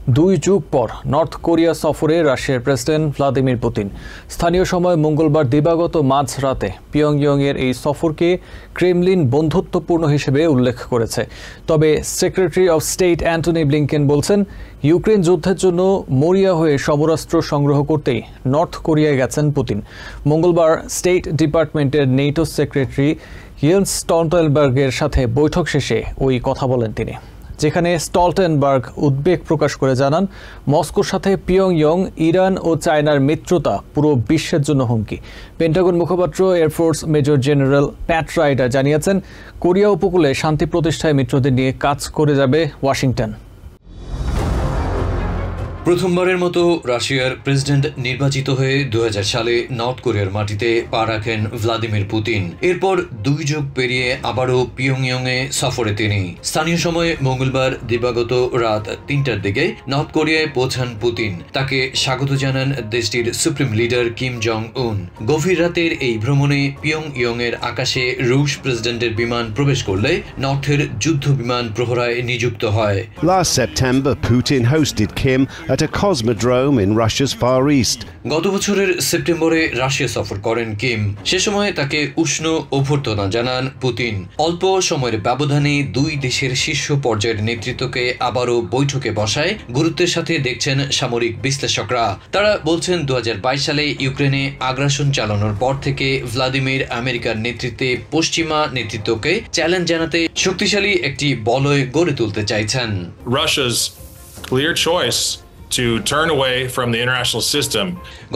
দুই যুগ পর নর্থ কোরিয়া সফরে রাশিয়ার প্রেসিডেন্ট ভ্লাদিমির পুতিন। স্থানীয় সময় মঙ্গলবার দিবাগত মাঝরাতে পিয়ংইয়ংয়ের এই সফরকে ক্রেমলিন বন্ধুত্বপূর্ণ হিসেবে উল্লেখ করেছে। তবে secretary of state Antony Blinken বলছেন, ইউক্রেন যুদ্ধের জন্য মরিয়া হয়ে সমরাস্ত্র সংগ্রহ করতেই নর্থ কোরিয়ায় গেছেন পুতিন। মঙ্গলবার স্টেট ডিপার্টমেন্টের নেটো সেক্রেটারি ইয়েন্স স্টলটেনবার্গের সাথে বৈঠক শেষে ওই কথা বলেন তিনি, যেখানে স্টলটেনবার্গ উদ্বেগ প্রকাশ করে জানান, মস্কোর সাথে পিয়ংইয়ং, ইরান ও চায়নার মিত্রতা পুরো বিশ্বের জন্য হুমকি। পেন্টাগন মুখপাত্র এয়ারফোর্স মেজর জেনারেল প্যাট রাইডার জানিয়েছেন, কোরিয়া উপকূলে শান্তি প্রতিষ্ঠায় মিত্রদের নিয়ে কাজ করে যাবে ওয়াশিংটন। প্রথমবারের মতো রাশিয়ার প্রেসিডেন্ট নির্বাচিত হয়ে 2000 সালে নর্থ কোরিয়ার মাটিতে পা রাখেন ভ্লাদিমির পুতিন। এরপর 2 যুগ পেরিয়ে আবারও পিয়ংইয়ংয়ে সফরে তিনি। স্থানীয় সময়ে মঙ্গলবার দিবাগত রাত 3টার দিকে নর্থ কোরিয়ায় পৌঁছান পুতিন। তাকে স্বাগত জানান দেশটির সুপ্রিম লিডার কিম জং উন। গভীর রাতের এই ভ্রমণে পিয়ংইয়ংয়ের আকাশে রুশ প্রেসিডেন্টের বিমান প্রবেশ করলে নর্থের যুদ্ধ বিমান প্রহরায় নিযুক্ত হয়। Last September, Putin hosted Kim at a cosmodrome in Russia's Far East. গত বছরের সেপ্টেম্বরে রাশিয়া সফর করেন কিম। সে সময় তাকে উষ্ণ অভ্যর্থনা জানান পুতিন। অল্প সময়ের ব্যবধানে দুই দেশের শীর্ষ পর্যায়ের নেতৃত্বকে আবারও বৈঠকে বসায় গুরুত্বের সাথে দেখছেন সামরিক বিশ্লেষকরা। তারা বলছেন, 2022 সালে ইউক্রেনে আগ্রাসন চালানোর পর থেকে ভ্লাদিমির আমেরিকার নেতৃত্বে পশ্চিমা নেতৃত্বকে চ্যালেঞ্জ জানাতে শক্তিশালী একটি বলয় গড়ে তুলতে চাইছেন। Russia's clear choice to turn away from the international system.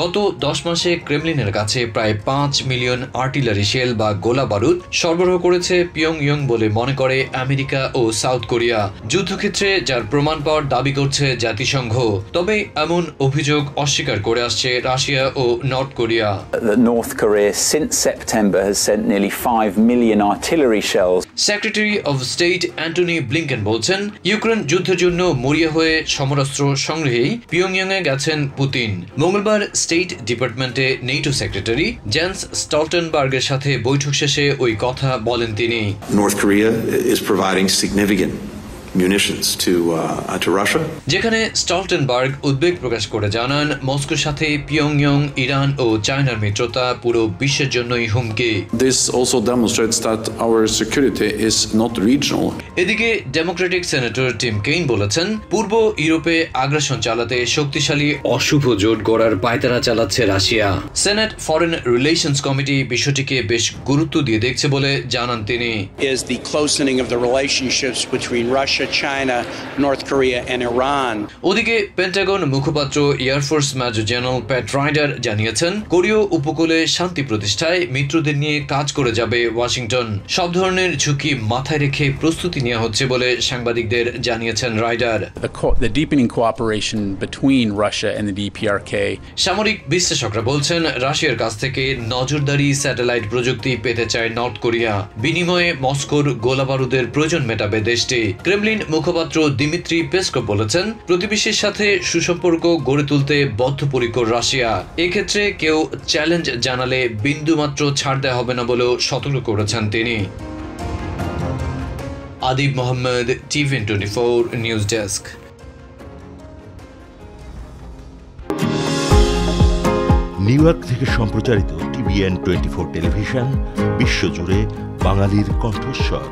গত 10 মাসে ক্রেমলিনের কাছে প্রায় 5 মিলিয়ন আর্টিলারি শেল বা গোলা বারুদ সরবরাহ করেছে পিয়ংইয়ং বলে মনে করে আমেরিকা ও সাউথ কোরিয়া, যুদ্ধক্ষেত্রে যার প্রমাণ পাওয়ার দাবি করছে জাতিসংঘ। তবে এমন অভিযোগ অস্বীকার করে আসছে রাশিয়া ও North Korea. North Korea since September has sent nearly 5 million artillery shells. Secretary of state Antony Blinken বলছেন, ইউক্রেন যুদ্ধের জন্য মরিয়া হয়ে সমরাস্ত্র সংগ্রহে পিয়ংইয়ংয়ে গেছেন পুতিন। মঙ্গলবার স্টেট ডিপার্টমেন্টে নেটো সেক্রেটারি জেন্স স্টলটেনবার্গের সাথে বৈঠক শেষে ওই কথা বলেন তিনি। North Korea is providing significant munitions to Russia. যেখানে স্টলটেনবার্গ উদ্বেগ প্রকাশ করে জানান, মস্কোর সাথে পিয়ংইয়ং, ইরান ও চায়নার মিত্রতা পুরো বিশ্বের জন্যই হুমকি। This also demonstrates that our security is not regional. এদিকে ডেমোক্রেটিক সেনেটর টিম কেইন বলেছেন, পূর্ব ইউরোপে আগ্রাসন চালাতে শক্তিশালী অশুভ জোট গড়ার পায়তারা চালাচ্ছে Russia. Senate foreign relations committee বিষয়টিকে বেশ গুরুত্ব দিয়ে দেখছে বলে জানান তিনি। Is the closening of the relationships between Russia, China, North Korea and Iran. ওদিকে পেন্টাগন মুখপাত্র এয়ারফোর্স মেজর জেনারেল প্যাট রাইডার জানিয়েছেন, কোরীয় উপকূলে শান্তি প্রতিষ্ঠায় মিত্রদের নিয়ে কাজ করে যাবে ওয়াশিংটন। সব ধরনের ঝুঁকি মাথায় রেখে প্রস্তুতি নেওয়া হচ্ছে বলে সাংবাদিকদের জানিয়েছেন rider. The deepening cooperation between Russia and the DPRK. সামরিক বিশ্লেষকরা বলছেন, রাশিয়ার কাছ থেকে নজরদারি স্যাটেলাইট প্রযুক্তি পেতে চায় নর্থ কোরিয়া। বিনিময়ে মস্কোর গোলাবারুদের প্রয়োজন মেটাবে দেশটি। ক্রেমলিন মুখপাত্র দিমিত্রি পেসকভ বলেছেন, প্রতিবেশীর সাথে সুসম্পর্ক গড়ে তুলতে বদ্ধপরিকর রাশিয়া। এক্ষেত্রে কেউ চ্যালেঞ্জ জানালে বিন্দুমাত্র ছাড় দেওয়া হবে না বলেও সতর্ক করেছেন তিনি। Adib Mohammad, TVN24 news desk. New York থেকে সম্প্রচারিত TVN24 টেলিভিশন বিশ্বজুড়ে বাঙালির কণ্ঠস্বর।